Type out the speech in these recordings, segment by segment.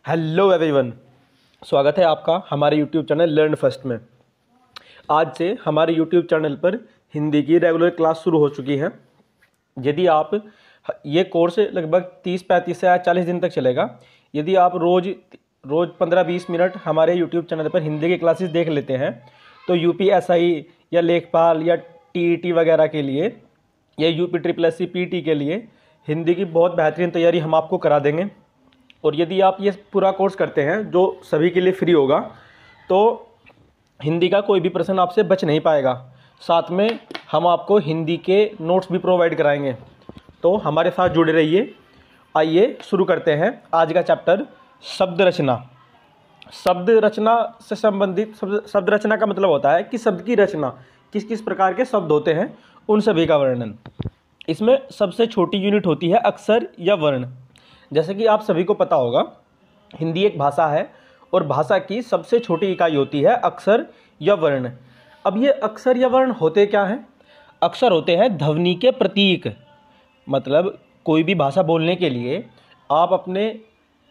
Hello everyone, स्वागत है आपका हमारे यूट्यूब चैनल लर्न फर्स्ट में। आज से हमारे यूट्यूब चैनल पर हिंदी की रेगुलर क्लास शुरू हो चुकी है। यदि आप ये कोर्स लगभग 30-35 से 40 दिन तक चलेगा। यदि आप रोज़ 15-20 मिनट हमारे यूट्यूब चैनल पर हिंदी की क्लासेस देख लेते हैं तो यूपीएसआई या लेखपाल या टीईटी वगैरह के लिए या यूपी पीटी के लिए हिंदी की बहुत बेहतरीन तैयारी हम आपको करा देंगे। और यदि आप ये पूरा कोर्स करते हैं जो सभी के लिए फ्री होगा तो हिंदी का कोई भी प्रश्न आपसे बच नहीं पाएगा। साथ में हम आपको हिंदी के नोट्स भी प्रोवाइड कराएंगे, तो हमारे साथ जुड़े रहिए। आइए शुरू करते हैं आज का चैप्टर, शब्द रचना। शब्द रचना से संबंधित शब्द रचना का मतलब होता है कि शब्द की रचना, किस किस प्रकार के शब्द होते हैं उन सभी का वर्णन। इसमें सबसे छोटी यूनिट होती है अक्षर या वर्ण। जैसे कि आप सभी को पता होगा, हिंदी एक भाषा है और भाषा की सबसे छोटी इकाई होती है अक्षर या वर्ण। अब ये अक्षर या वर्ण होते क्या हैं? अक्षर होते हैं ध्वनि के प्रतीक। मतलब कोई भी भाषा बोलने के लिए आप अपने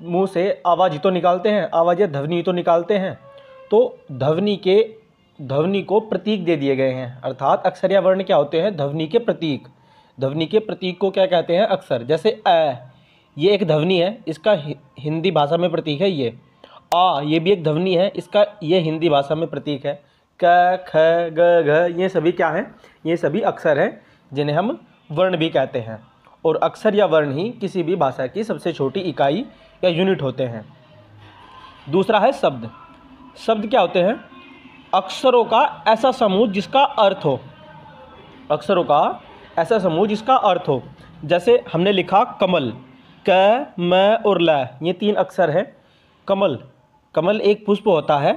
मुंह से आवाज़ ही तो निकालते हैं, आवाज़ या ध्वनि ही तो निकालते हैं। तो ध्वनि को प्रतीक दे दिए गए हैं। अर्थात अक्षर या वर्ण क्या होते हैं? ध्वनि के प्रतीक। ध्वनि के प्रतीक को क्या कहते हैं? अक्षर। जैसे अ, ये एक ध्वनि है, इसका हिंदी भाषा में प्रतीक है ये। आ, ये भी एक ध्वनि है, इसका ये हिंदी भाषा में प्रतीक है। क, ख, ग, घ, ये सभी क्या हैं? ये सभी अक्षर हैं जिन्हें हम वर्ण भी कहते हैं। और अक्षर या वर्ण ही किसी भी भाषा की सबसे छोटी इकाई या यूनिट होते हैं। दूसरा है शब्द। शब्द क्या होते हैं? अक्षरों का ऐसा समूह जिसका अर्थ हो। अक्षरों का ऐसा समूह जिसका अर्थ हो। जैसे हमने लिखा कमल, क, म और ल, ये 3 अक्षर हैं। कमल, कमल एक पुष्प होता है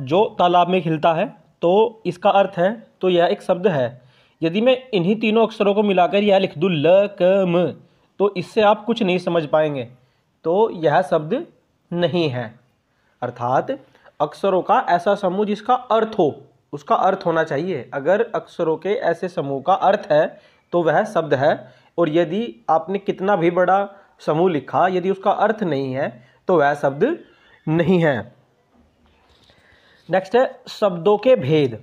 जो तालाब में खिलता है, तो इसका अर्थ है, तो यह एक शब्द है। यदि मैं इन्हीं तीनों अक्षरों को मिलाकर यह लिख दूँ ल क म, तो इससे आप कुछ नहीं समझ पाएंगे, तो यह शब्द नहीं है। अर्थात अक्षरों का ऐसा समूह जिसका अर्थ हो, उसका अर्थ होना चाहिए। अगर अक्षरों के ऐसे समूह का अर्थ है तो वह शब्द है। और यदि आपने कितना भी बड़ा समूह लिखा, यदि उसका अर्थ नहीं है तो वह शब्द नहीं है। नेक्स्ट है शब्दों के भेद।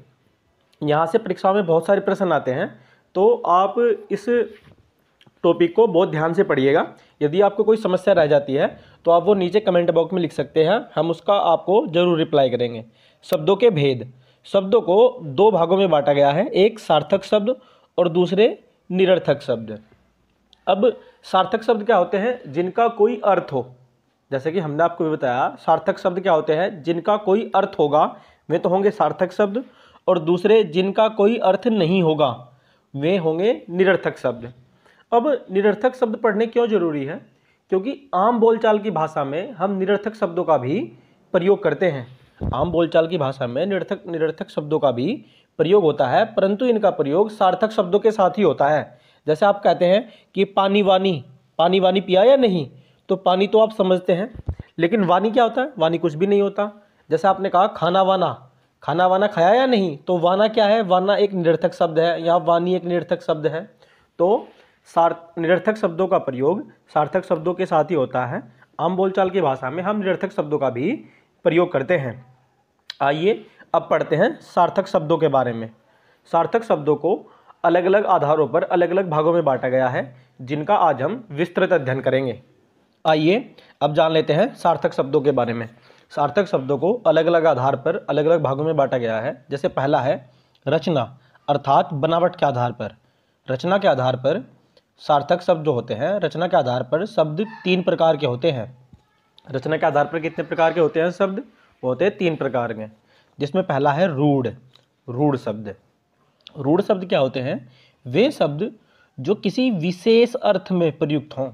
यहाँ से परीक्षा में बहुत सारे प्रश्न आते हैं, तो आप इस टॉपिक को बहुत ध्यान से पढ़िएगा। यदि आपको कोई समस्या रह जाती है तो आप वो नीचे कमेंट बॉक्स में लिख सकते हैं, हम उसका आपको जरूर रिप्लाई करेंगे। शब्दों के भेद। शब्दों को 2 भागों में बांटा गया है, एक सार्थक शब्द और दूसरे निरर्थक शब्द। अब सार्थक शब्द क्या होते हैं? जिनका कोई अर्थ हो। जैसे कि हमने आपको भी बताया, सार्थक शब्द क्या होते हैं? जिनका कोई अर्थ होगा वे तो होंगे सार्थक शब्द, और दूसरे जिनका कोई अर्थ नहीं होगा वे होंगे निरर्थक शब्द। अब निरर्थक शब्द पढ़ने क्यों जरूरी है? क्योंकि आम बोलचाल की भाषा में हम निरर्थक शब्दों का भी प्रयोग करते हैं। आम बोलचाल की भाषा में निरर्थक शब्दों का भी प्रयोग होता है, परंतु इनका प्रयोग सार्थक शब्दों के साथ ही होता है। जैसे आप कहते हैं कि पानी वानी पिया या नहीं, तो पानी तो आप समझते हैं, लेकिन वानी क्या होता है? वानी कुछ भी नहीं होता। जैसे आपने कहा खाना वाना खाया या नहीं, तो वाना क्या है? वाना एक निरर्थक शब्द है, या वानी एक निरर्थक शब्द है। तो निरर्थक शब्दों का प्रयोग सार्थक शब्दों के साथ ही होता है। आम बोलचाल की भाषा में हम निरर्थक शब्दों का भी प्रयोग करते हैं। आइए अब पढ़ते हैं सार्थक शब्दों के बारे में। सार्थक शब्दों को अलग अलग आधारों पर अलग अलग भागों में बांटा गया है, जिनका आज हम विस्तृत अध्ययन करेंगे। आइए अब जान लेते हैं सार्थक शब्दों के बारे में। सार्थक शब्दों को अलग अलग आधार पर अलग अलग भागों में बांटा गया है। जैसे पहला है रचना, अर्थात बनावट के आधार पर। रचना के आधार पर सार्थक शब्द जो होते हैं, रचना के आधार पर शब्द 3 प्रकार के होते हैं। रचना के आधार पर कितने प्रकार के होते हैं शब्द? वो होते हैं 3 प्रकार के, जिसमें पहला है रूढ़ शब्द। रूढ़ शब्द क्या होते हैं? वे शब्द जो किसी विशेष अर्थ में प्रयुक्त हों।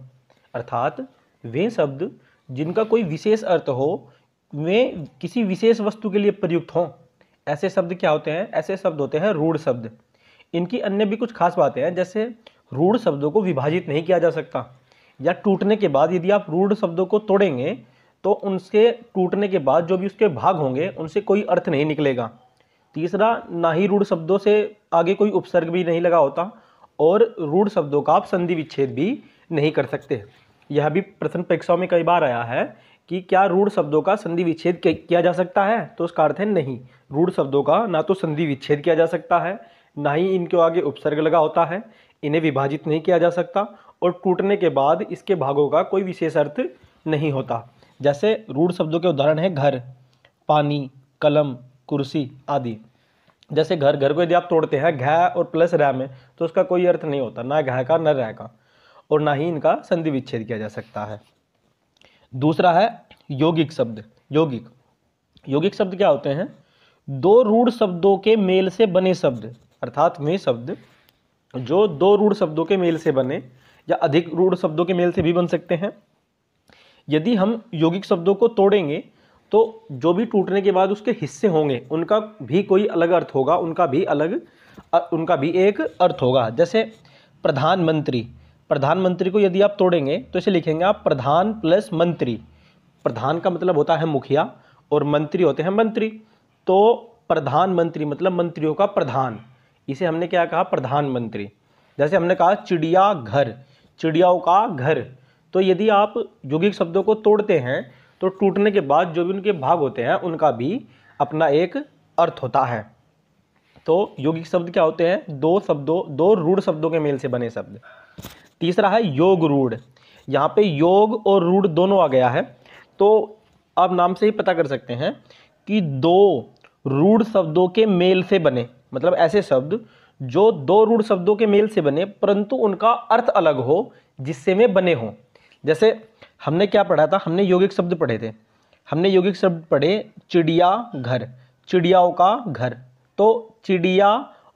अर्थात वे शब्द जिनका कोई विशेष अर्थ हो, वे किसी विशेष वस्तु के लिए प्रयुक्त हों, ऐसे शब्द क्या होते हैं? ऐसे शब्द होते हैं रूढ़ शब्द। इनकी अन्य भी कुछ खास बातें हैं। जैसे रूढ़ शब्दों को विभाजित नहीं किया जा सकता, या टूटने के बाद यदि आप रूढ़ शब्दों को तोड़ेंगे तो उनसे टूटने के बाद जो भी उसके भाग होंगे उनसे कोई अर्थ नहीं निकलेगा। तीसरा, ना ही रूढ़ शब्दों से आगे कोई उपसर्ग भी नहीं लगा होता, और रूढ़ शब्दों का आप संधि विच्छेद भी नहीं कर सकते। यह भी प्रश्न परीक्षाओं में कई बार आया है कि क्या रूढ़ शब्दों का संधि विच्छेद किया जा सकता है, तो उसका अर्थ है नहीं। रूढ़ शब्दों का ना तो संधि विच्छेद किया जा सकता है, ना ही इनके आगे उपसर्ग लगा होता है, इन्हें विभाजित नहीं किया जा सकता, और टूटने के बाद इसके भागों का कोई विशेष अर्थ नहीं होता। जैसे रूढ़ शब्दों के उदाहरण है घर, पानी, कलम, कुर्सी आदि। जैसे घर को यदि आप तोड़ते हैं घ और प्लस रह में, तो उसका कोई अर्थ नहीं होता, ना घ का न रह का, और ना ही इनका संधि विच्छेद किया जा सकता है। दूसरा है यौगिक शब्द। यौगिक शब्द क्या होते हैं? दो रूढ़ शब्दों के मेल से बने शब्द, अर्थात वे शब्द जो दो रूढ़ शब्दों के मेल से बने या अधिक रूढ़ शब्दों के मेल से भी बन सकते हैं। यदि हम यौगिक शब्दों को तोड़ेंगे तो जो भी टूटने के बाद उसके हिस्से होंगे उनका भी कोई अलग अर्थ होगा, उनका भी एक अर्थ होगा। जैसे प्रधानमंत्री को यदि आप तोड़ेंगे तो इसे लिखेंगे आप प्रधान प्लस मंत्री। प्रधान का मतलब होता है मुखिया और मंत्री होते हैं मंत्री, तो प्रधानमंत्री मतलब मंत्रियों का प्रधान, इसे हमने क्या कहा? प्रधानमंत्री। जैसे हमने कहा चिड़ियाघर, चिड़ियाओं का घर। तो यदि आप यौगिक शब्दों को तोड़ते हैं तो टूटने के बाद जो भी उनके भाग होते हैं उनका भी अपना एक अर्थ होता है। तो यौगिक शब्द क्या होते हैं? दो रूढ़ शब्दों के मेल से बने शब्द। तीसरा है योग रूढ़। यहाँ पे योग और रूढ़ दोनों आ गया है, तो आप नाम से ही पता कर सकते हैं कि दो रूढ़ शब्दों के मेल से बने, मतलब ऐसे शब्द जो दो रूढ़ शब्दों के मेल से बने परंतु उनका अर्थ अलग हो जिससे वे बने हों। जैसे हमने क्या पढ़ा था? हमने यौगिक शब्द पढ़े थे। हमने यौगिक शब्द पढ़े चिड़िया घर, चिड़ियाओं का घर। तो चिड़िया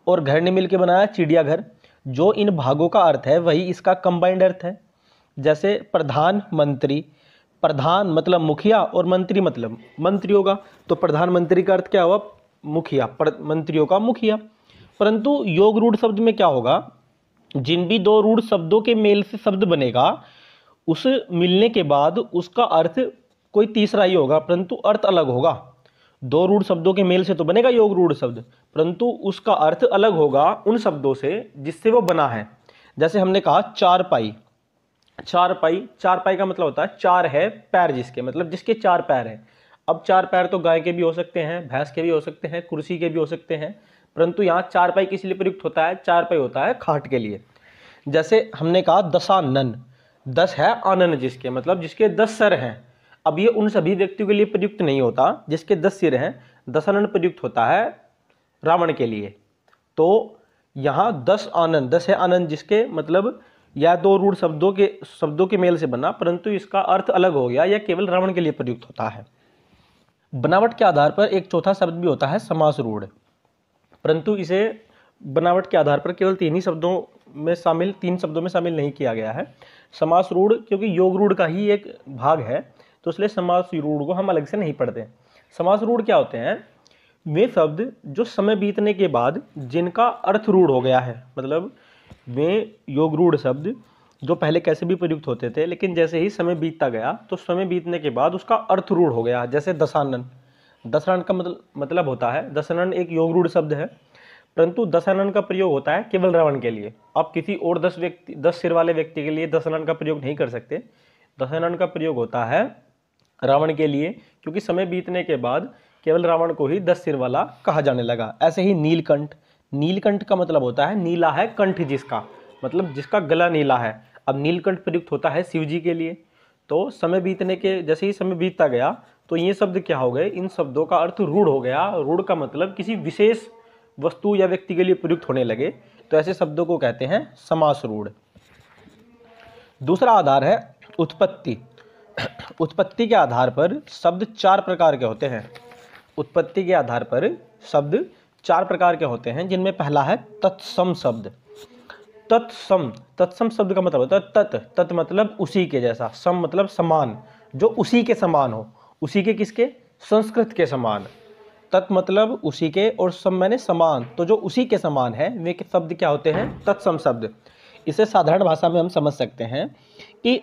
और घर ने मिलकर बनाया चिड़ियाघर। जो इन भागों का अर्थ है वही इसका कंबाइंड अर्थ है। जैसे प्रधानमंत्री, प्रधान मतलब मुखिया और मंत्री मतलब मंत्री होगा, तो प्रधानमंत्री का अर्थ क्या हुआ? मुखिया, मंत्रियों का मुखिया। परंतु योग रूढ़ शब्द में क्या होगा? जिन भी दो रूढ़ शब्दों के मेल से शब्द बनेगा उस मिलने के बाद उसका अर्थ कोई तीसरा ही होगा परंतु अर्थ अलग होगा। दो रूढ़ शब्दों के मेल से तो बनेगा योग रूढ़ शब्द, परंतु उसका अर्थ अलग होगा उन शब्दों से जिससे वो बना है। जैसे हमने कहा चारपाई, चारपाई का मतलब होता है चार है पैर जिसके, मतलब जिसके चार पैर हैं। अब चार पैर तो गाय के भी हो सकते हैं, भैंस के भी हो सकते हैं, कुर्सी के भी हो सकते हैं, परंतु यहाँ चारपाई किस लिए प्रयुक्त होता है? चारपाई होता है खाट के लिए। जैसे हमने कहा दशानन, 10 है आनन जिसके, मतलब जिसके 10 सर हैं। अब ये उन सभी व्यक्तियों के लिए प्रयुक्त नहीं होता जिसके 10 सिर हैं, दशानन प्रयुक्त होता है रावण के लिए। तो यहाँ 10 आनंद, 10 है आनंद जिसके, मतलब या दो रूढ़ शब्दों के मेल से बना परंतु इसका अर्थ अलग हो गया, या केवल रावण के लिए प्रयुक्त होता है। बनावट के आधार पर एक चौथा शब्द भी होता है समास रूढ़, परंतु इसे बनावट के आधार पर केवल तीन शब्दों में शामिल नहीं किया गया है। समास रूढ़ क्योंकि योग रूढ़ का ही एक भाग है, तो इसलिए समास रूढ़ को हम अलग से नहीं पढ़ते। समास रूढ़ क्या होते हैं? वे शब्द जो समय बीतने के बाद जिनका अर्थ रूढ़ हो गया है, मतलब वे योग रूढ़ शब्द जो पहले कैसे भी प्रयुक्त होते थे लेकिन जैसे ही समय बीतता गया तो समय बीतने के बाद उसका अर्थ रूढ़ हो गया। जैसे दशानन, दशानन का मतलब होता है, दशानन एक योग रूढ़ शब्द है परंतु दशानन का प्रयोग होता है केवल रावण के लिए। आप किसी और 10 सिर वाले व्यक्ति के लिए दशानन का प्रयोग नहीं कर सकते। दशानन का प्रयोग होता है रावण के लिए, क्योंकि समय बीतने के बाद केवल रावण को ही 10 सिर वाला कहा जाने लगा। ऐसे ही नीलकंठ, नीलकंठ का मतलब होता है नीला है कंठ जिसका, मतलब जिसका गला नीला है। अब नीलकंठ प्रयुक्त होता है शिव जी के लिए। तो समय बीतने के जैसे ही समय बीतता गया तो ये शब्द क्या हो गए? इन शब्दों का अर्थ रूढ़ हो गया। रूढ़ का मतलब किसी विशेष वस्तु या व्यक्ति के लिए प्रयुक्त होने लगे, तो ऐसे शब्दों को कहते हैं समास रूढ़। दूसरा आधार है उत्पत्ति। उत्पत्ति के आधार पर शब्द 4 प्रकार के होते हैं। उत्पत्ति के आधार पर शब्द 4 प्रकार के होते हैं, जिनमें पहला है तत्सम शब्द। तत्सम शब्द का मतलब होता है तत् मतलब उसी के जैसा, सम मतलब समान, जो उसी के समान हो। उसी के किसके? संस्कृत के समान। तत् मतलब उसी के और सम मैंने समान, तो जो उसी के समान है वे शब्द क्या होते हैं? तत्सम शब्द। इसे साधारण भाषा में हम समझ सकते हैं कि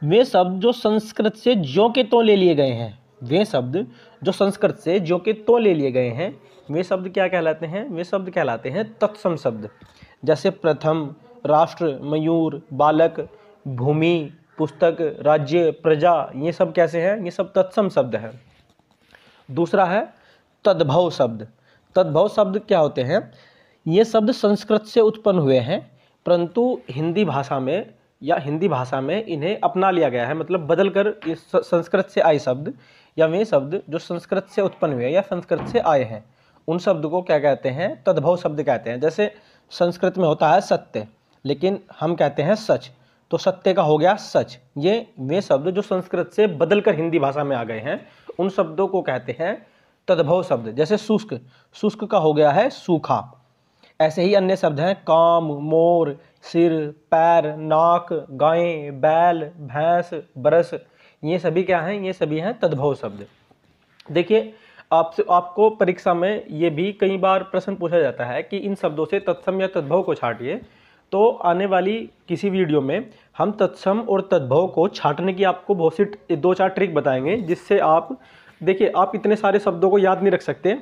वे शब्द जो संस्कृत से ज्यों के त्यों ले लिए गए हैं, वे शब्द जो संस्कृत से ज्यों के त्यों ले लिए गए हैं, वे शब्द क्या कहलाते हैं? वे शब्द कहलाते हैं तत्सम शब्द। जैसे प्रथम, राष्ट्र, मयूर, बालक, भूमि, पुस्तक, राज्य, प्रजा, ये सब कैसे हैं? ये सब तत्सम शब्द हैं। दूसरा है तद्भव शब्द। तद्भव शब्द क्या होते हैं? ये शब्द संस्कृत से उत्पन्न हुए हैं, परंतु हिंदी भाषा में इन्हें अपना लिया गया है, मतलब बदल कर इस संस्कृत से आए शब्द या वे शब्द जो संस्कृत से उत्पन्न हुए या संस्कृत से आए हैं, उन शब्द को क्या कहते हैं? तद्भव शब्द कहते हैं। जैसे संस्कृत में होता है सत्य, लेकिन हम कहते हैं सच, तो सत्य का हो गया सच। ये वे शब्द जो संस्कृत से बदलकर हिंदी भाषा में आ गए हैं, उन शब्दों को कहते हैं तद्भव शब्द। जैसे शुष्क, शुष्क का हो गया है सूखा। ऐसे ही अन्य शब्द हैं काम, मोर, सिर, पैर, नाक, गाय, बैल, भैंस, बरस, ये सभी क्या हैं? ये सभी हैं तद्भव शब्द। देखिए, आपको परीक्षा में ये भी कई बार प्रश्न पूछा जाता है कि इन शब्दों से तत्सम या तद्भव को छाटिए। तो आने वाली किसी वीडियो में हम तत्सम और तद्भव को छाटने की आपको बहुत सी 2-4 ट्रिक बताएंगे, जिससे आप देखिए, आप इतने सारे शब्दों को याद नहीं रख सकते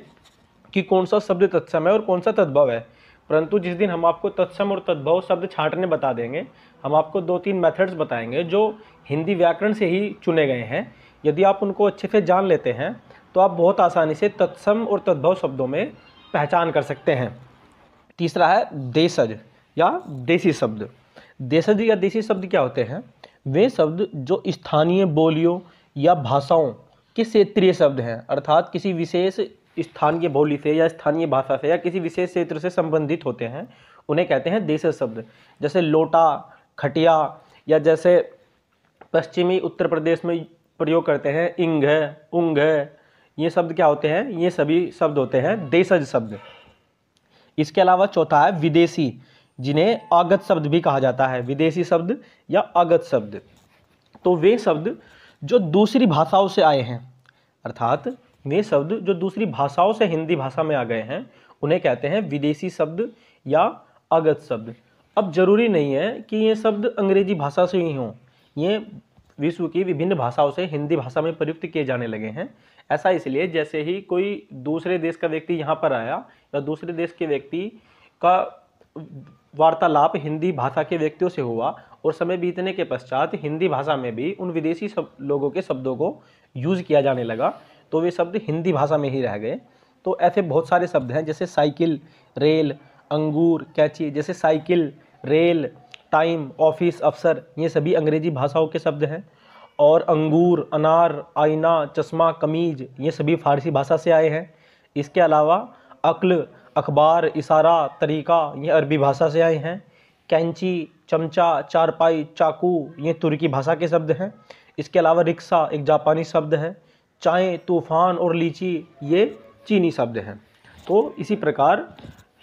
कि कौन सा शब्द तत्सम है और कौन सा तद्भव है, परंतु जिस दिन हम आपको तत्सम और तद्भव शब्द छाटने बता देंगे, हम आपको 2-3 मेथड्स बताएंगे जो हिंदी व्याकरण से ही चुने गए हैं। यदि आप उनको अच्छे से जान लेते हैं तो आप बहुत आसानी से तत्सम और तद्भव शब्दों में पहचान कर सकते हैं। तीसरा है देशज या देसी शब्द। देशज या देसी शब्द क्या होते हैं? वे शब्द जो स्थानीय बोलियों या भाषाओं के क्षेत्रीय शब्द हैं, अर्थात किसी विशेष स्थानीय बोली से या स्थानीय भाषा से या किसी विशेष क्षेत्र से संबंधित होते हैं, उन्हें कहते हैं देशज शब्द। जैसे लोटा, खटिया, या जैसे पश्चिमी उत्तर प्रदेश में प्रयोग करते हैं इंग, उंग, ये शब्द क्या होते हैं? ये सभी शब्द होते हैं देशज शब्द। इसके अलावा चौथा है विदेशी, जिन्हें आगत शब्द भी कहा जाता है। विदेशी शब्द या आगत शब्द, तो वे शब्द जो दूसरी भाषाओं से आए हैं, अर्थात वे शब्द जो दूसरी भाषाओं से हिंदी भाषा में आ गए हैं, उन्हें कहते हैं विदेशी शब्द या आगत शब्द। अब जरूरी नहीं है कि ये शब्द अंग्रेजी भाषा से ही हों, ये विश्व की विभिन्न भाषाओं से हिंदी भाषा में प्रयुक्त किए जाने लगे हैं। ऐसा इसलिए जैसे ही कोई दूसरे देश का व्यक्ति यहाँ पर आया या दूसरे देश के व्यक्ति का वार्तालाप हिंदी भाषा के व्यक्तियों से हुआ और समय बीतने के पश्चात हिंदी भाषा में भी उन विदेशी लोगों के शब्दों को यूज़ किया जाने लगा, तो वे शब्द हिंदी भाषा में ही रह गए। तो ऐसे बहुत सारे शब्द हैं, जैसे साइकिल, रेल, अंगूर, कैंची। जैसे साइकिल, रेल, टाइम, ऑफिस, अफसर, ये सभी अंग्रेजी भाषाओं के शब्द हैं। और अंगूर, अनार, आईना, चश्मा, कमीज, ये सभी फारसी भाषा से आए हैं। इसके अलावा अक्ल, अखबार, इशारा, तरीका, ये अरबी भाषा से आए हैं। कैंची, चमचा, चारपाई, चाकू, ये तुर्की भाषा के शब्द हैं। इसके अलावा रिक्शा एक जापानी शब्द है। चाय, तूफान और लीची, ये चीनी शब्द हैं। तो इसी प्रकार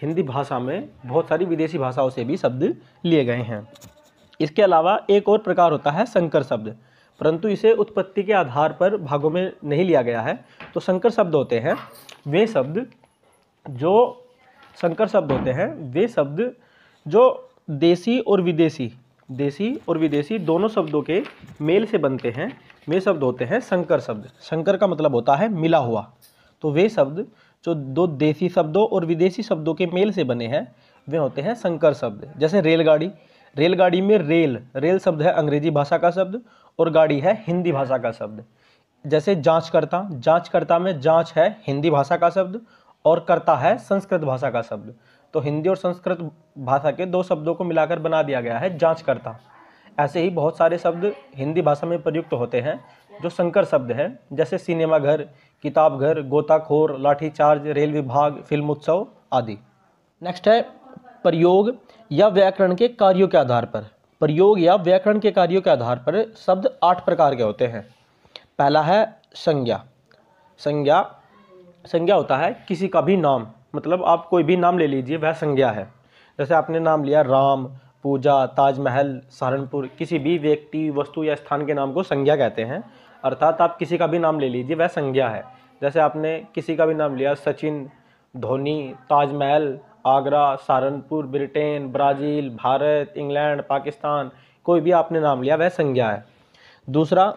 हिंदी भाषा में बहुत सारी विदेशी भाषाओं से भी शब्द लिए गए हैं। इसके अलावा एक और प्रकार होता है संकर शब्द, परंतु इसे उत्पत्ति के आधार पर भागों में नहीं लिया गया है। तो संकर शब्द होते हैं वे शब्द जो जो देसी और विदेशी दोनों शब्दों के मेल से बनते हैं, वे शब्द होते हैं संकर शब्द। संकर का मतलब होता है मिला हुआ। तो वे शब्द जो दो देसी शब्दों और विदेशी शब्दों के मेल से बने हैं, वे होते हैं संकर शब्द। जैसे रेलगाड़ी, रेलगाड़ी में रेल शब्द है अंग्रेजी भाषा का शब्द और गाड़ी है हिंदी भाषा का शब्द। जैसे जांचकर्ता में जांच है हिंदी भाषा का शब्द और कर्ता है संस्कृत भाषा का शब्द। तो हिंदी और संस्कृत भाषा के दो शब्दों को मिलाकर बना दिया गया है जांचकर्ता। ऐसे ही बहुत सारे शब्द हिंदी भाषा में प्रयुक्त होते हैं जो संकर शब्द हैं, जैसे सिनेमा घर, किताब घर, गोताखोर, लाठीचार्ज, रेल विभाग, फिल्म उत्सव आदि। नेक्स्ट है प्रयोग या व्याकरण के कार्यों के आधार पर। प्रयोग या व्याकरण के कार्यों के आधार पर शब्द 8 प्रकार के होते हैं। पहला है संज्ञा। संज्ञा होता है किसी का भी नाम, मतलब आप कोई भी नाम ले लीजिए, वह संज्ञा है। जैसे आपने नाम लिया राम, पूजा, ताजमहल, सहारनपुर, किसी भी व्यक्ति, वस्तु या स्थान के नाम को संज्ञा कहते हैं। अर्थात आप किसी का भी नाम ले लीजिए, वह संज्ञा है। जैसे आपने किसी का भी नाम लिया, Sachin, Dhoni, Taj Mahal, Agra, Saharanpur, Britain, Brazil, Bharat, England, Pakistan, कोई भी आपने नाम लिया वह संज्ञा है। दूसरा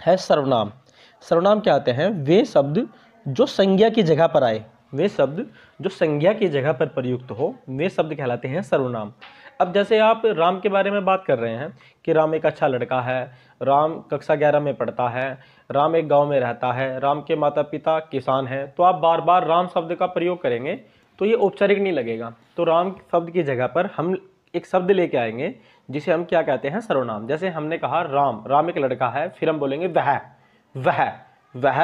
है सर्वनाम। सर्वनाम क्या होते हैं? वे शब्द जो संज्ञा की जगह पर आए, वे शब्द जो संज्ञा की जगह पर प्रयुक्त हो, वे शब्द कहलाते हैं सर्वनाम। अब जैसे आप राम के बारे में बात कर रहे हैं कि राम एक अच्छा लड़का है, राम कक्षा 11 में पढ़ता है, राम एक गांव में रहता है, राम के माता पिता किसान हैं, तो आप बार बार राम शब्द का प्रयोग करेंगे तो ये औपचारिक नहीं लगेगा। तो राम शब्द की जगह पर हम एक शब्द लेके आएंगे जिसे हम क्या कहते हैं, सर्वनाम। जैसे हमने कहा राम, राम एक लड़का है, फिर हम बोलेंगे वह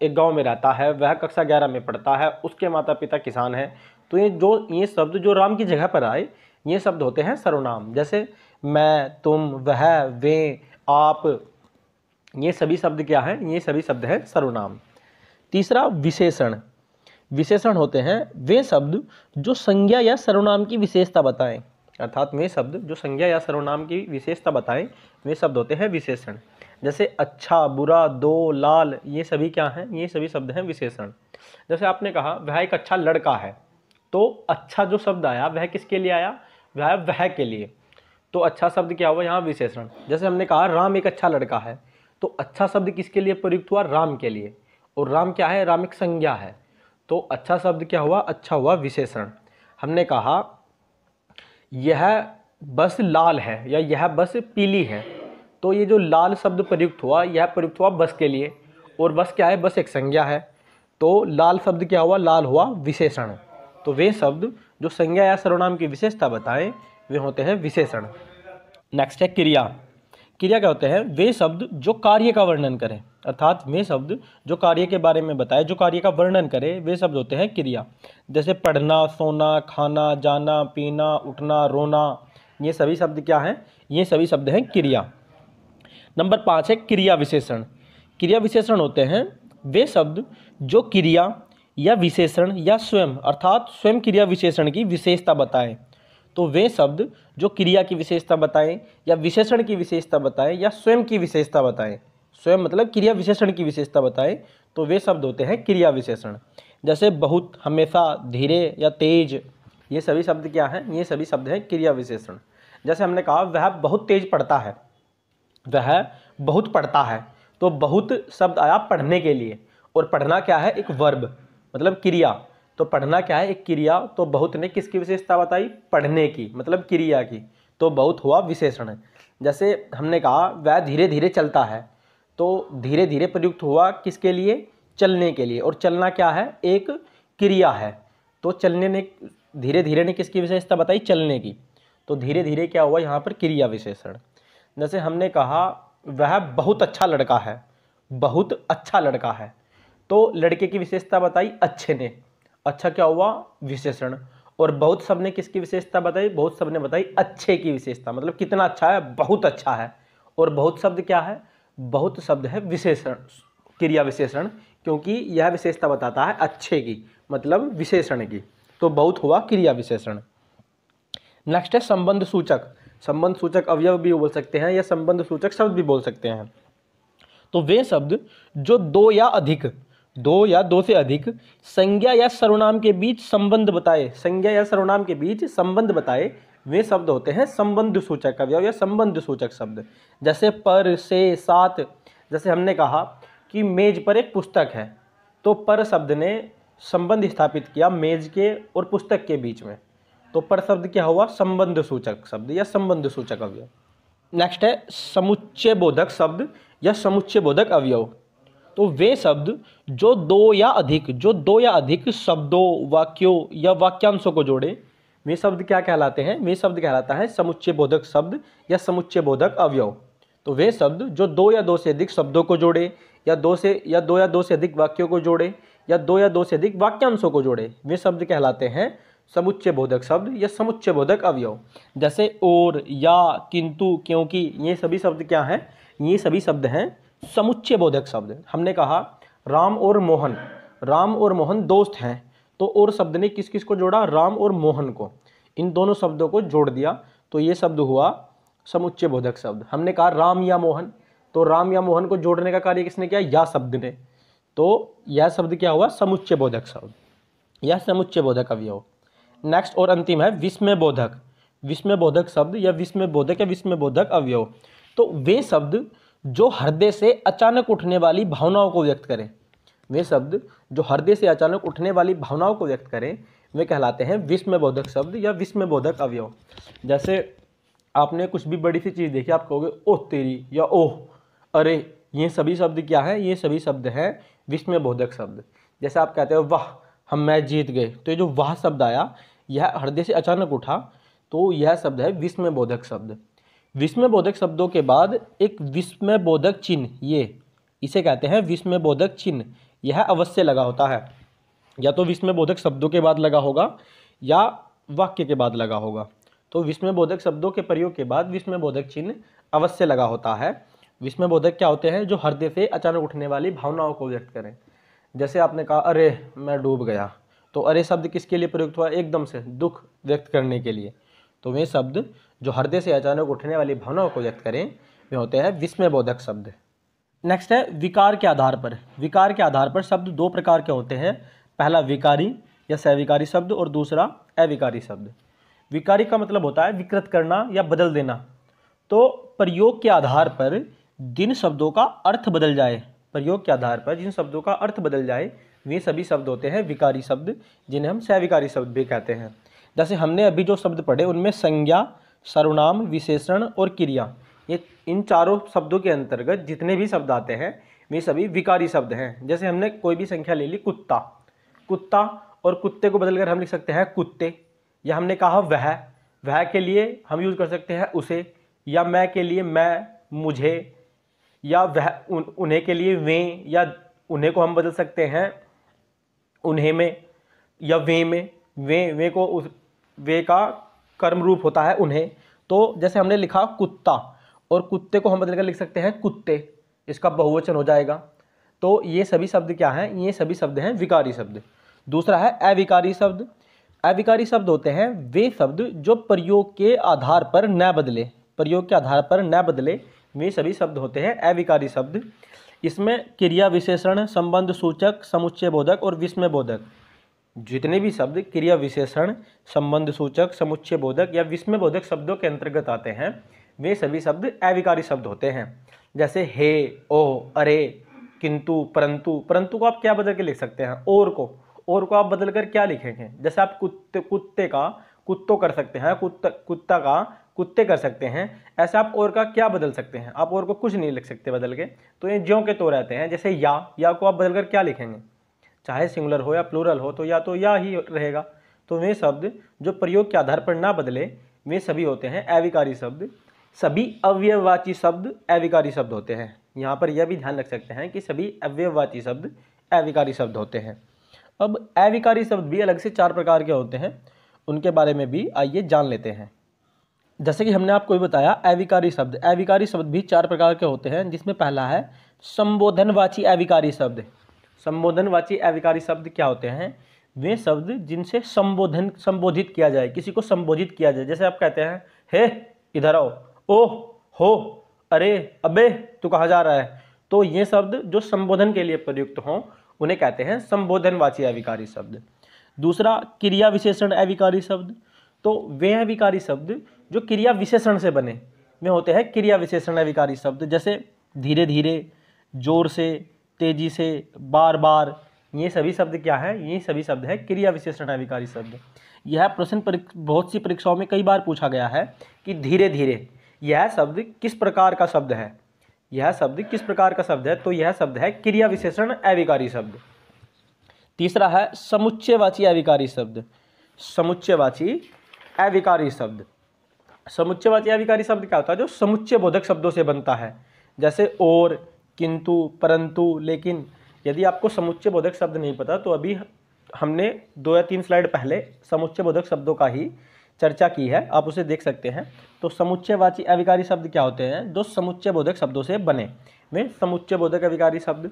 एक गांव में रहता है, वह कक्षा 11 में पढ़ता है, उसके माता पिता किसान हैं। तो ये शब्द जो राम की जगह पर आए, ये शब्द होते हैं सर्वनाम। जैसे मैं, तुम, वह, वे, आप, ये सभी शब्द क्या हैं, ये सभी शब्द हैं सर्वनाम। तीसरा विशेषण। विशेषण होते हैं वे शब्द जो संज्ञा या सर्वनाम की विशेषता बताएं, अर्थात वे शब्द जो संज्ञा या सर्वनाम की विशेषता बताएं, वे शब्द होते हैं विशेषण। जैसे अच्छा, बुरा, दो, लाल, ये सभी क्या हैं, ये सभी शब्द हैं विशेषण। जैसे आपने कहा वह एक अच्छा लड़का है, तो अच्छा जो शब्द आया वह किसके लिए आया, वह के लिए, तो अच्छा शब्द क्या हुआ यहाँ, विशेषण। जैसे हमने कहा राम एक अच्छा लड़का है, तो अच्छा शब्द किसके लिए प्रयुक्त हुआ, राम के लिए, और राम क्या है, राम एक संज्ञा है, तो अच्छा शब्द क्या हुआ, अच्छा हुआ विशेषण। हमने कहा यह बस लाल है या यह बस पीली है, तो ये जो लाल शब्द प्रयुक्त हुआ, यह प्रयुक्त हुआ बस के लिए, और बस क्या है, बस एक संज्ञा है, तो लाल शब्द क्या हुआ, लाल हुआ विशेषण। तो वे शब्द जो संज्ञा या सर्वनाम की विशेषता बताएं, वे होते हैं विशेषण। नेक्स्ट है क्रिया। क्रिया क्या होते हैं, वे शब्द जो कार्य का वर्णन करें, अर्थात वे शब्द जो कार्य के बारे में बताए, जो कार्य का वर्णन करें, वे शब्द होते हैं क्रिया। जैसे पढ़ना, सोना, खाना, जाना, पीना, उठना, रोना, ये सभी शब्द क्या हैं, ये सभी शब्द हैं क्रिया। नंबर 5 है क्रिया विशेषण। क्रिया विशेषण होते हैं वे शब्द जो क्रिया या विशेषण या स्वयं, अर्थात स्वयं क्रिया विशेषण की विशेषता बताएं। तो वे शब्द जो क्रिया की विशेषता बताएं या विशेषण की विशेषता बताएं या स्वयं की विशेषता बताएं, स्वयं मतलब क्रिया विशेषण की विशेषता बताएं, तो वे शब्द होते हैं क्रिया विशेषण। जैसे बहुत, हमेशा, धीरे या तेज, ये सभी शब्द क्या हैं, ये सभी शब्द हैं क्रिया विशेषण। जैसे हमने कहा वह बहुत तेज पढ़ता है, वह बहुत पढ़ता है, तो बहुत शब्द आया पढ़ने के लिए, और पढ़ना क्या है, एक वर्ब मतलब क्रिया, तो पढ़ना क्या है, एक क्रिया, तो बहुत ने किसकी विशेषता बताई, पढ़ने की मतलब क्रिया की, तो बहुत हुआ विशेषण। जैसे हमने कहा वह धीरे धीरे चलता है, तो धीरे धीरे प्रयुक्त हुआ किसके लिए, चलने के लिए, और चलना क्या है, एक क्रिया है, तो चलने ने, धीरे धीरे ने किसकी विशेषता बताई, चलने की, तो धीरे धीरे क्या हुआ यहाँ पर, क्रिया विशेषण। जैसे हमने कहा वह बहुत अच्छा लड़का है, बहुत अच्छा लड़का है, तो लड़के की विशेषता बताई अच्छे ने, अच्छा क्या हुआ, विशेषण, और बहुत शब्द ने किसकी विशेषता बताई, बहुत शब्द ने बताई अच्छे की विशेषता, मतलब कितना अच्छा है, बहुत अच्छा है, और बहुत शब्द क्या है, बहुत शब्द है विशेषण, क्रिया विशेषण, क्योंकि यह विशेषता बताता है अच्छे की मतलब विशेषण की, तो बहुत हुआ क्रिया विशेषण। नेक्स्ट है संबंध सूचक। संबंध सूचक अवयव भी बोल सकते हैं या संबंध सूचक शब्द भी बोल सकते हैं। तो वे शब्द जो दो या दो से अधिक संज्ञा या सर्वनाम के बीच संबंध बताए, संज्ञा या सर्वनाम के बीच संबंध बताए, वे शब्द होते हैं संबंध सूचक अवयव या संबंध सूचक शब्द। जैसे पर, से, साथ। जैसे हमने कहा कि मेज पर एक पुस्तक है, तो पर शब्द ने संबंध स्थापित किया मेज के और पुस्तक के बीच में, तो पर शब्द क्या हुआ, संबंध सूचक शब्द या संबंध सूचक अवयव। नेक्स्ट है समुच्चय बोधक शब्द या समुच्चय बोधक अवयव। तो वे शब्द जो दो या अधिक शब्दों, वाक्यों या वाक्यांशों को जोड़े, वे शब्द क्या कहलाते हैं, वे शब्द कहलाता है समुच्चय बोधक शब्द या समुच्चय बोधक अवयव। तो वे शब्द जो दो या दो से अधिक शब्दों को जोड़े, या दो या दो से अधिक वाक्यों को जोड़े, या दो या दो से अधिक वाक्यांशों को जोड़े, वे शब्द कहलाते हैं समुच्चय बोधक शब्द या समुच्चय बोधक अवयव। जैसे और, या, किंतु, क्योंकि, ये सभी शब्द क्या हैं, ये सभी शब्द हैं समुच्चय बोधक शब्द। हमने कहा राम और मोहन दोस्त हैं, तो और शब्द ने किस किस को जोड़ा, राम और मोहन को, इन दोनों शब्दों को जोड़ दिया, तो ये शब्द हुआ समुच्चय बोधक शब्द। हमने कहा राम या मोहन, तो राम या मोहन को जोड़ने का कार्य किसने किया, या शब्द ने, तो यह शब्द क्या हुआ, समुच्चय बोधक शब्द या समुच्चय बोधक अवयव। नेक्स्ट और अंतिम है विस्मय बोधक। विस्मय बोधक शब्द या विस्मय बोधक या विस्मय बोधक अवयव। तो वे शब्द जो हृदय से अचानक उठने वाली भावनाओं को व्यक्त करें, वे शब्द जो हृदय से अचानक उठने वाली भावनाओं को व्यक्त करें, वे कहलाते हैं विस्मयबोधक शब्द या विस्मयबोधक अवयव। जैसे आपने कुछ भी बड़ी सी चीज़ देखी, आप कहोगे ओह तेरी या ओह अरे, ये सभी शब्द क्या है? ये सभी शब्द हैं विस्मयबोधक शब्द। जैसे आप कहते हो वाह हम मैच जीत गए, तो ये जो वाह शब्द आया यह हृदय से अचानक उठा, तो यह शब्द है विस्मयबोधक शब्द। विस्मयबोधक शब्दों के बाद एक विस्मयबोधक चिन्ह, ये इसे कहते हैं विस्मयबोधक चिन्ह। यह अवश्य लगा होता है, या तो विस्मयबोधक शब्दों के बाद लगा होगा या वाक्य के बाद लगा होगा। तो विस्मयबोधक शब्दों के प्रयोग के बाद विस्मयबोधक चिन्ह अवश्य लगा होता है। विस्मयबोधक क्या होते हैं? जो हृदय से अचानक उठने वाली भावनाओं को व्यक्त करें। जैसे आपने कहा अरे मैं डूब गया, तो अरे शब्द किसके लिए प्रयुक्त हुआ? एकदम से दुख व्यक्त करने के लिए। तो वे शब्द जो हृदय से अचानक उठने वाली भावनाओं को व्यक्त करें वे होते हैं विस्मयबोधक शब्द। नेक्स्ट है विकार के आधार पर। विकार के आधार पर शब्द दो प्रकार के होते हैं, पहला विकारी या सविकारी शब्द और दूसरा अविकारी शब्द। विकारी का मतलब होता है विकृत करना या बदल देना। तो प्रयोग के आधार पर जिन शब्दों का अर्थ बदल जाए, प्रयोग के आधार पर जिन शब्दों का अर्थ बदल जाए वे सभी शब्द होते हैं विकारी शब्द, जिन्हें हम सविकारी शब्द भी कहते हैं। जैसे हमने अभी जो शब्द पढ़े उनमें संज्ञा, सर्वनाम, विशेषण और क्रिया, ये इन चारों शब्दों के अंतर्गत जितने भी शब्द आते हैं वे सभी विकारी शब्द हैं। जैसे हमने कोई भी संख्या ले ली, कुत्ता, कुत्ता और कुत्ते को बदलकर हम लिख सकते हैं कुत्ते, या हमने कहा वह के लिए हम यूज़ कर सकते हैं उसे, या मैं के लिए मैं, मुझे, या वह उन्हें के लिए वे, या उन्हें को हम बदल सकते हैं उन्हें में या वे में। वे को उस वे का कर्म रूप होता है उन्हें। तो जैसे हमने लिखा कुत्ता और कुत्ते को हम बदलकर लिख सकते हैं कुत्ते, इसका बहुवचन हो जाएगा। तो ये सभी शब्द क्या हैं? ये सभी शब्द हैं विकारी शब्द। दूसरा है अविकारी शब्द। अविकारी शब्द होते हैं वे शब्द जो प्रयोग के आधार पर न बदले, प्रयोग के आधार पर न बदले, वे सभी शब्द होते हैं अविकारी शब्द। इसमें क्रिया विशेषण, संबंध सूचक, समुच्चय बोधक और विस्मय बोधक, जितने भी शब्द क्रिया विशेषण, संबंध सूचक, समुच्चय बोधक या विस्मय बोधक शब्दों के अंतर्गत आते हैं वे सभी शब्द अविकारी शब्द होते हैं। जैसे हे, ओ, अरे, किंतु, परंतु। परंतु को आप क्या बदल के लिख सकते हैं? और को आप बदल कर क्या लिखेंगे? जैसे आप कुत्ते का कुत्तो कर सकते हैं, कुत्ता का कुत्ते कर सकते हैं। ऐसे आप और का क्या बदल सकते हैं? आप और को कुछ नहीं लिख सकते बदल के, तो ये ज्यों के तो रहते हैं। जैसे या को आप बदल कर क्या लिखेंगे? चाहे सिंगुलर हो या प्लूरल हो तो या ही रहेगा। तो वे शब्द जो प्रयोग के आधार पर ना बदले वे सभी होते हैं अविकारी शब्द। सभी अव्ययवाची शब्द अविकारी शब्द होते हैं। यहाँ पर यह भी ध्यान रख सकते हैं कि सभी अव्ययवाची शब्द अविकारी शब्द होते हैं। अब अविकारी शब्द भी अलग से 4 प्रकार के होते हैं, उनके बारे में भी आइए जान लेते हैं। जैसे कि हमने आपको भी बताया अविकारी शब्द भी 4 प्रकार के होते हैं, जिसमें पहला है संबोधनवाची अविकारी शब्द। संबोधनवाची अविकारी शब्द क्या होते हैं? वे शब्द जिनसे संबोधित किया जाए, किसी को संबोधित किया जाए। जैसे आप कहते हैं हे इधर आओ, ओह, हो, अरे, अबे, तू कहाँ जा रहा है? तो ये शब्द जो संबोधन के लिए प्रयुक्त हों उन्हें कहते हैं संबोधनवाची अविकारी शब्द। दूसरा क्रिया विशेषण अविकारी शब्द। तो वे अविकारी शब्द जो क्रिया विशेषण से बने वे होते हैं क्रिया विशेषण अविकारी शब्द। जैसे धीरे धीरे, जोर से, तेजी से, बार बार, ये सभी शब्द क्या है? ये सभी शब्द है क्रिया विशेषण अविकारी शब्द। यह प्रश्न बहुत सी परीक्षाओं में कई बार पूछा गया है कि धीरे धीरे यह शब्द किस प्रकार का शब्द है? यह शब्द किस प्रकार का शब्द है? तो यह शब्द है क्रिया विशेषण अविकारी शब्द। तीसरा है समुच्चयवाची अविकारी शब्द। समुच्चयवाची अविकारी शब्द। समुच्चयवाची अविकारी शब्द क्या होता है? जो समुच्चय बोधक शब्दों से बनता है। जैसे और, किंतु, परंतु, लेकिन। यदि आपको समुच्चय बोधक शब्द नहीं पता तो अभी हमने 2 या 3 स्लाइड पहले समुच्चय बोधक शब्दों का ही चर्चा की है, आप उसे देख सकते हैं। तो समुच्चयवाची अविकारी शब्द क्या होते हैं? जो समुच्चय बोधक शब्दों से बने वे समुच्चय बोधक अविकारी शब्द।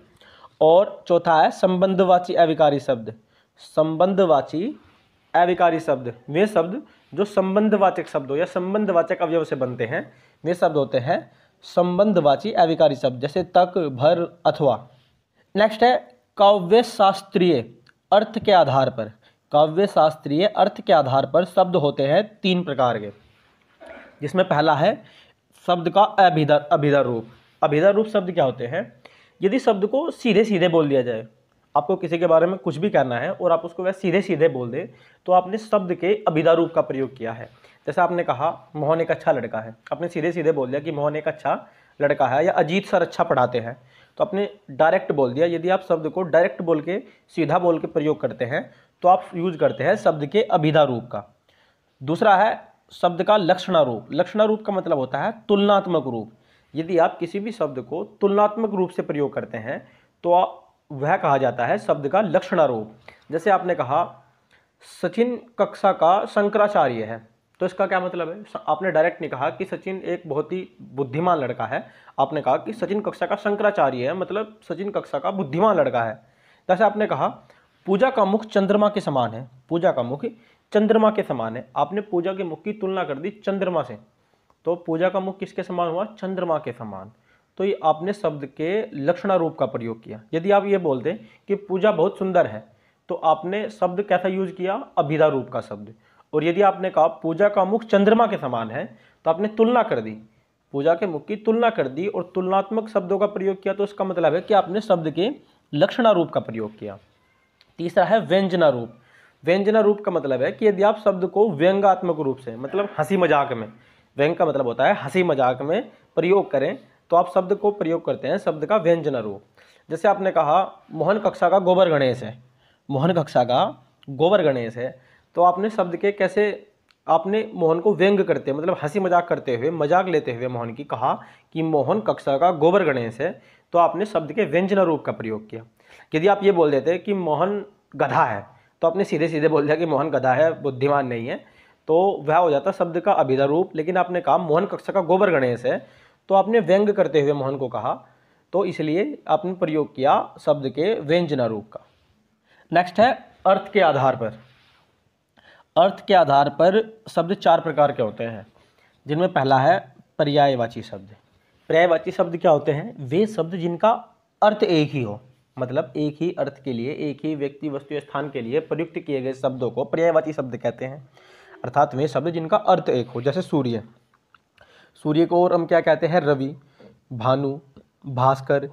और चौथा है संबंधवाची अविकारी शब्द। संबंधवाची अविकारी शब्द वे शब्द जो संबंधवाचक शब्दों या संबंधवाचक अवयव से बनते हैं वे शब्द होते हैं संबंधवाची अविकारी शब्द। जैसे तक, भर, अथवा। नेक्स्ट है काव्य शास्त्रीय अर्थ के आधार पर। काव्य शास्त्रीय अर्थ के आधार पर शब्द होते हैं 3 प्रकार के, जिसमें पहला है शब्द का अभिधा रूप। अभिधा रूप शब्द क्या होते हैं? यदि शब्द को सीधे सीधे बोल दिया जाए, आपको किसी के बारे में कुछ भी कहना है और आप उसको वह सीधे सीधे बोल दे, तो आपने शब्द के अभिधा रूप का प्रयोग किया है। जैसे आपने कहा मोहन एक अच्छा लड़का है, आपने सीधे सीधे बोल दिया कि मोहन एक अच्छा लड़का है, या अजीत सर अच्छा पढ़ाते हैं, तो आपने डायरेक्ट बोल दिया। यदि आप शब्द को डायरेक्ट बोल के, सीधा बोल के प्रयोग करते हैं, तो आप यूज करते हैं शब्द के अभिधा रूप का। दूसरा है शब्द का लक्षणा रूप। लक्षणा रूप का मतलब होता है तुलनात्मक रूप। यदि आप किसी भी शब्द को तुलनात्मक रूप से प्रयोग करते हैं, तो वह कहा जाता है शब्द का लक्षणा रूप। जैसे आपने कहा सचिन कक्षा का शंकराचार्य है, तो इसका क्या मतलब है? आपने डायरेक्ट नहीं कहा कि सचिन एक बहुत ही बुद्धिमान लड़का है, आपने कहा कि सचिन कक्षा का शंकराचार्य है, मतलब सचिन कक्षा का बुद्धिमान लड़का है। जैसे आपने कहा पूजा का मुख चंद्रमा के समान है, पूजा का मुख चंद्रमा के समान है, आपने पूजा के मुख की तुलना कर दी चंद्रमा से, तो पूजा का मुख किसके समान हुआ? चंद्रमा के समान। तो ये आपने शब्द के लक्षणा रूप का प्रयोग किया। यदि आप ये बोल दें कि पूजा बहुत सुंदर है, तो आपने शब्द कैसा यूज किया? अभिधा रूप का शब्द। और यदि आपने कहा पूजा का मुख चंद्रमा के समान है, तो आपने तुलना कर दी, पूजा के मुख की तुलना कर दी और तुलनात्मक शब्दों का प्रयोग किया, तो इसका मतलब है कि आपने शब्द के लक्षणा रूप का प्रयोग किया। तीसरा है व्यंजना रूप। व्यंजना रूप का मतलब है कि यदि आप शब्द को व्यंग्यात्मक रूप से, मतलब हंसी मजाक में, व्यंग का मतलब होता है हंसी मजाक में प्रयोग करें, तो आप शब्द को प्रयोग करते हैं शब्द का व्यंजना रूप। जैसे आपने कहा मोहन कक्षा का गोबर गणेश है, मोहन कक्षा का गोबर गणेश है, तो आपने शब्द के कैसे, आपने मोहन को व्यंग करते, मतलब हंसी मजाक करते हुए, मजाक लेते हुए मोहन की कहा कि मोहन कक्षा का गोबर गणेश है, तो आपने शब्द के व्यंजना रूप का प्रयोग किया। यदि आप ये बोल देते कि मोहन गधा है, तो आपने सीधे सीधे बोल दिया कि मोहन गधा है, बुद्धिमान नहीं है, तो वह हो जाता शब्द का अभिधा रूप। लेकिन आपने कहा मोहन कक्षा का गोबर गणेश है, तो आपने व्यंग करते हुए मोहन को कहा, तो इसलिए आपने प्रयोग किया शब्द के व्यंजना रूप का। नेक्स्ट है अर्थ के आधार पर। अर्थ के आधार पर शब्द 4 प्रकार के होते हैं, जिनमें पहला है पर्यायवाची शब्द। पर्यायवाची शब्द क्या होते हैं? वे शब्द जिनका अर्थ एक ही हो, मतलब एक ही अर्थ के लिए, एक ही व्यक्ति वस्तु स्थान के लिए प्रयुक्त किए गए शब्दों को पर्यायवाची शब्द कहते हैं। अर्थात वे शब्द जिनका अर्थ एक हो। जैसे सूर्य, सूर्य को और हम क्या कहते हैं? रवि, भानु, भास्कर,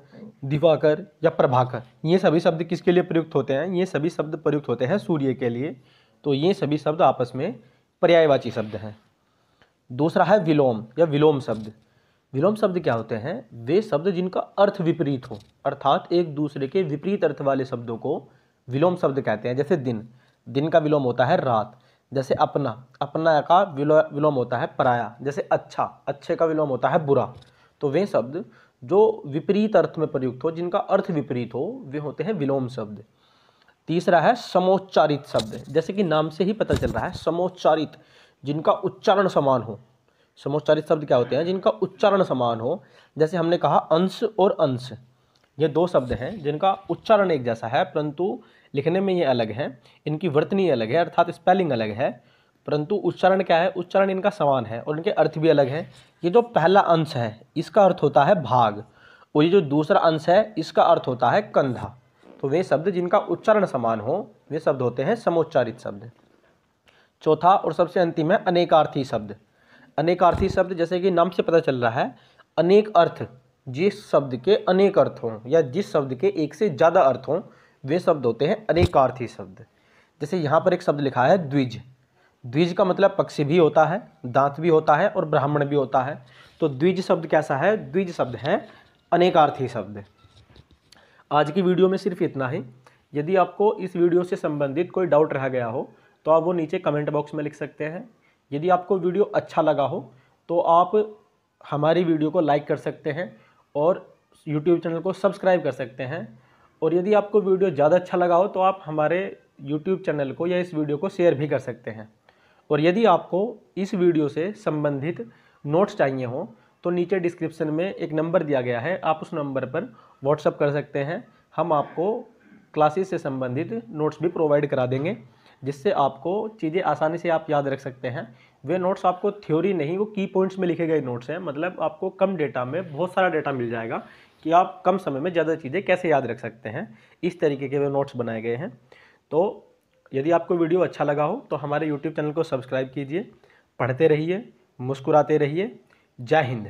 दिवाकर या प्रभाकर। ये सभी शब्द किसके लिए प्रयुक्त होते हैं? ये सभी शब्द प्रयुक्त होते हैं सूर्य के लिए। तो ये सभी शब्द आपस में पर्यायवाची शब्द हैं। दूसरा है विलोम या विलोम शब्द। विलोम शब्द क्या होते हैं? वे शब्द जिनका अर्थ विपरीत हो, अर्थात एक दूसरे के विपरीत अर्थ वाले शब्दों को विलोम शब्द कहते हैं। जैसे दिन, दिन का विलोम होता है रात। जैसे अपना, अपना का विलोम होता है पराया। जैसे अच्छा, अच्छे का विलोम होता है बुरा। तो वे शब्द जो विपरीत अर्थ में प्रयुक्त हो, जिनका अर्थ विपरीत हो, वे होते हैं विलोम शब्द। तीसरा है समोच्चारित शब्द। जैसे कि नाम से ही पता चल रहा है, समोच्चारित, जिनका उच्चारण समान हो। समोच्चारित शब्द क्या होते हैं? जिनका उच्चारण समान हो। जैसे हमने कहा अंश और अंश, ये 2 शब्द हैं जिनका उच्चारण एक जैसा है, परंतु लिखने में ये अलग है, इनकी वर्तनी अलग है, अर्थात स्पेलिंग अलग है, परंतु उच्चारण क्या है? उच्चारण इनका समान है और इनके अर्थ भी अलग हैं। ये जो पहला अंश है, इसका अर्थ होता है भाग, और ये जो दूसरा अंश है, इसका अर्थ होता है कंधा। तो वे शब्द जिनका उच्चारण समान हो, वे शब्द होते हैं समोच्चारित शब्द। चौथा और सबसे अंतिम है अनेकार्थी शब्द। अनेकार्थी शब्द, जैसे कि नाम से पता चल रहा है, अनेक अर्थ, जिस शब्द के अनेक अर्थ हों या जिस शब्द के एक से ज़्यादा अर्थ हों, वे शब्द होते हैं अनेकार्थी शब्द। जैसे यहाँ पर एक शब्द लिखा है द्विज। द्विज का मतलब पक्षी भी होता है, दांत भी होता है और ब्राह्मण भी होता है। तो द्विज शब्द कैसा है? द्विज शब्द है अनेकार्थी शब्द। आज की वीडियो में सिर्फ इतना ही। यदि आपको इस वीडियो से संबंधित कोई डाउट रह गया हो, तो आप वो नीचे कमेंट बॉक्स में लिख सकते हैं। यदि आपको वीडियो अच्छा लगा हो, तो आप हमारी वीडियो को लाइक कर सकते हैं और यूट्यूब चैनल को सब्सक्राइब कर सकते हैं। और यदि आपको वीडियो ज़्यादा अच्छा लगा हो, तो आप हमारे यूट्यूब चैनल को या इस वीडियो को शेयर भी कर सकते हैं। और यदि आपको इस वीडियो से संबंधित नोट्स चाहिए हो, तो नीचे डिस्क्रिप्शन में एक नंबर दिया गया है, आप उस नंबर पर व्हाट्सअप कर सकते हैं। हम आपको क्लासेस से संबंधित नोट्स भी प्रोवाइड करा देंगे, जिससे आपको चीज़ें आसानी से आप याद रख सकते हैं। वे नोट्स आपको थ्योरी नहीं, वो की पॉइंट्स में लिखे गए नोट्स हैं। मतलब आपको कम डेटा में बहुत सारा डेटा मिल जाएगा कि आप कम समय में ज़्यादा चीज़ें कैसे याद रख सकते हैं। इस तरीके के वे नोट्स बनाए गए हैं। तो यदि आपको वीडियो अच्छा लगा हो, तो हमारे यूट्यूब चैनल को सब्सक्राइब कीजिए। पढ़ते रहिए, मुस्कुराते रहिए। जय हिंद।